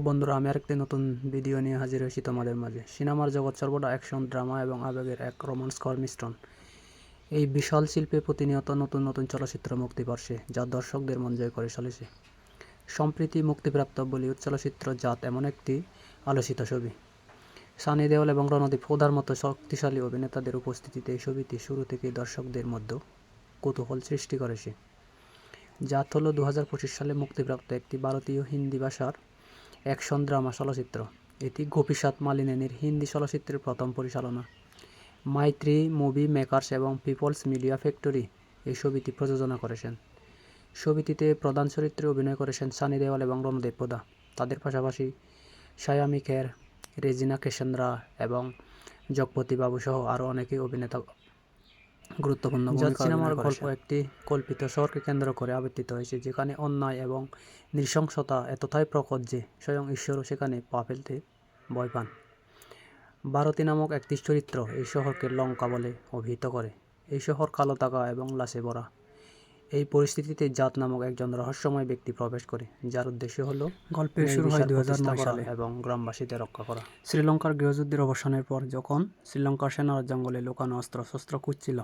বন্ধুরা, আমি আরেকটি নতুন ভিডিও নিয়ে হাজির হয়েছি তোমাদের মাঝে। সিনেমার জগৎ সর্বদা অ্যাকশন, ড্রামা এবং আবেগের এক রোমান্সকর মিশ্রণ। এই বিশাল শিল্পে প্রতিনিয়ত নতুন নতুন চলচ্চিত্র মুক্তি পাচ্ছে, যা দর্শকদের মন জয় করে চলেছে। সম্প্রতি মুক্তিপ্রাপ্ত বলিউড চলচ্চিত্র জাত এমন একটি আলোচিত ছবি। সানি দেওল এবং রণদীপ হুডার মতো শক্তিশালী অভিনেতাদের উপস্থিতিতে এই ছবিটি শুরু থেকেই দর্শকদের মধ্যে কৌতূহল সৃষ্টি করেছে। জাত হল 2025 সালে মুক্তিপ্রাপ্ত একটি ভারতীয় হিন্দি ভাষার অ্যাকশন ড্রামা চলচ্চিত্র। এটি গোপীচাঁদ মালিনেনির হিন্দি চলচ্চিত্রের প্রথম পরিচালনা। মাইত্রী মুভি মেকার্স এবং পিপলস মিডিয়া ফ্যাক্টরি এই ছবিটি প্রযোজনা করেছেন। ছবিটিতে প্রধান চরিত্রে অভিনয় করেছেন সানি দেওল এবং রণদীপ হুডা। তাদের পাশাপাশি সায়ামি খের, রেজিনা কেশান্দ্রা এবং জগপতি বাবু সহ আরও অনেকেই অভিনেতা গুরুত্বপূর্ণ ভূমিকা সিনেমার গল্প একটি কল্পিত শহরকে কেন্দ্র করে আবর্তিত হয়েছে, যেখানে অন্যায় এবং নৃশংসতা এতটাই প্রকট যে স্বয়ং ঈশ্বরও সেখানে পা ফেলতে ভয় পান। ভারতী নামক একটি চরিত্র এই শহরকে লঙ্কা বলে অভিহিত করে। এই শহর কালো টাকা এবং লাশে ভরা। এই পরিস্থিতিতে জাত নামক একজন রহস্যময় ব্যক্তি প্রবেশ করে, যার উদ্দেশ্য হল গল্পের শুরু হয় 2009 সালে এবং গ্রামবাসীদের রক্ষা করা। শ্রীলঙ্কার গৃহযুদ্ধের অবসানের পর যখন শ্রীলঙ্কার সেনারা জঙ্গলে লুকানো অস্ত্র খুঁজছিল,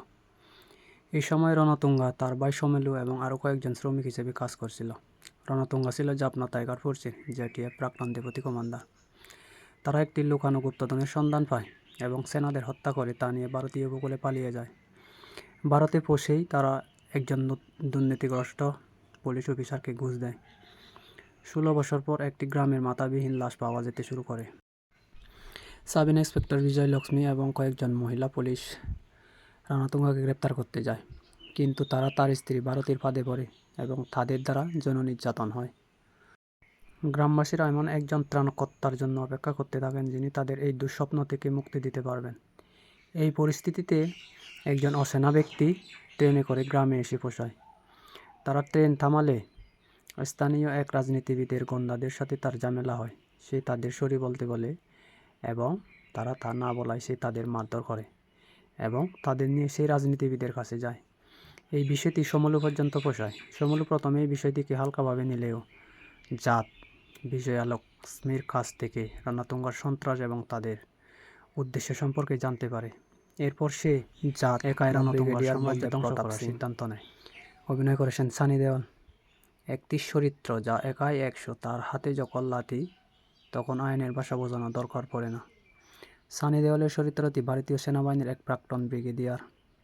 এই সময় রণতুঙ্গা তার ভাই সোমেলু এবং আরও কয়েকজন শ্রমিক হিসেবে কাজ করছিল। রণতুঙ্গা ছিল জাপনা টাইগার ফোর্সের JTF প্রাক্তন ডেপুটি কমান্ডার। তারা একটি লুকানো গুপ্তধনের সন্ধান পায় এবং সেনাদের হত্যা করে তা নিয়ে ভারতীয় উপকূলে পালিয়ে যায়। ভারতে পৌঁছেই তারা একজন দুর্নীতিগ্রস্ত পুলিশ অফিসারকে ঘুষ দেয়। 16 বছর পর একটি গ্রামের মাথাবিহীন লাশ পাওয়া যেতে শুরু করে। সাব ইন্সপেক্টর বিজয় লক্ষ্মী এবং কয়েকজন মহিলা পুলিশ রণতুঙ্গাকে গ্রেপ্তার করতে যায়, কিন্তু তারা তার স্ত্রী ভারতীর ফাঁদে পড়ে এবং তাদের দ্বারা যৌন নির্যাতন হয়। গ্রামবাসীরা এমন একজন ত্রাণকর্তার জন্য অপেক্ষা করতে থাকেন, যিনি তাদের এই দুঃস্বপ্ন থেকে মুক্তি দিতে পারবেন। এই পরিস্থিতিতে একজন অচেনা ব্যক্তি ট্রেনে করে গ্রামে এসে পৌঁছায়। তারা ট্রেন থামালে স্থানীয় এক রাজনীতিবিদের গোন্ডাদের সাথে তার ঝামেলা হয়। সে তাদের সরি বলতে বলে এবং তারা তা না বলায় সে তাদের মারধর করে এবং তাদের নিয়ে সেই রাজনীতিবিদের কাছে যায়। এই বিষয়টি সোমেলু পর্যন্ত পৌঁছায়। সোমেলু প্রথমে এই বিষয়টিকে হালকাভাবে নিলেও জাত বিজয়ালক্ষ্মীর কাছ থেকে রণতুঙ্গার সন্ত্রাস এবং তাদের উদ্দেশ্য সম্পর্কে জানতে পারে। এরপর সে জাত একাই রণতুঙ্গার সাম্রাজ্য ধ্বংস করার সিদ্ধান্ত নেয়। অভিনয় করেছেন সানি দেওল। একটি চরিত্র যা একাই 100, তার হাতে যখন লাঠি, তখন আইনের ভাষা বোঝানো দরকার পড়ে না। সানি দেওলের চরিত্রটি ভারতীয় সেনাবাহিনীর এক প্রাক্তন ব্রিগেডিয়ার,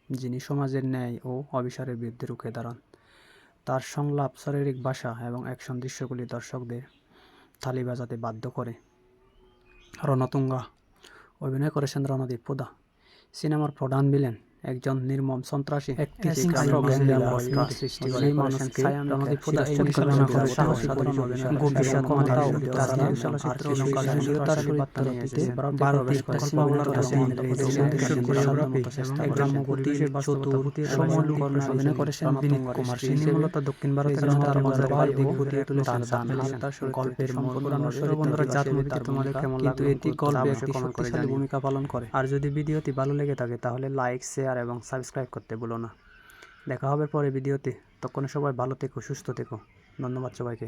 যিনি সমাজের ন্যায় ও অবিচারের বিরুদ্ধে রুখে দাঁড়ান। তার সংলাপ, শারীরিক ভাষা এবং অ্যাকশন দৃশ্যগুলি দর্শকদের তালি বাজাতে বাধ্য করে। রণতুঙ্গা অভিনয় করেছেন রণদীপ হুডা। সিনেমার প্রধান ভিলেন একজন নির্মম সন্ত্রাসী, একটি সৃষ্টি করে সেই মানুষকে রণদীপ হুডা এই পরিচালনা করে সাহসী তরুণ অভিনেতা গোপীচাঁদ মালিনী তার চলচ্চিত্র সংঘাতিকতার সত্যরতিতে ভারতীয় সোমেলু অভিনয় করেছেন বিনীত কুমার। তিনি মূলত দক্ষিণ ভারতের গল্পের বন্ধুরা, জাত মুভিটি তোমাদের কেমন লাগলো? এটি গল্পে একটি শক্তিশালী ভূমিকা পালন করে। আর যদি ভিডিওটি ভালো লেগে থাকে তাহলে লাইক, শেয়ার এবং সাবস্ক্রাইব করতে ভুলো না। দেখা হবে পরে ভিডিওতে। ততক্ষণে সবাই ভালো থেকো, সুস্থ থেকো। ধন্যবাদ সবাইকে।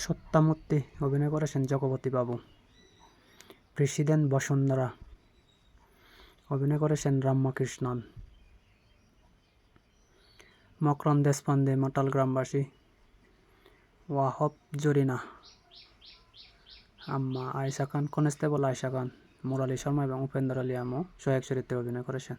সত্যামূর্তি অভিনয় করেছেন জগপতি বাবু। প্রেসিডেন্ট বসুন্ধরা অভিনয় করেছেন রামকৃষ্ণন। মকরন দেশপান্ডে মাতাল গ্রামবাসী। ওয়াহব জরিনা আম্মা, আয়েশা খান কনস্টেবল আয়েশা খান, মুরালী শর্মা এবং উপেন্দ্র আলী আমও সহায়ক চরিত্রে অভিনয় করেছেন।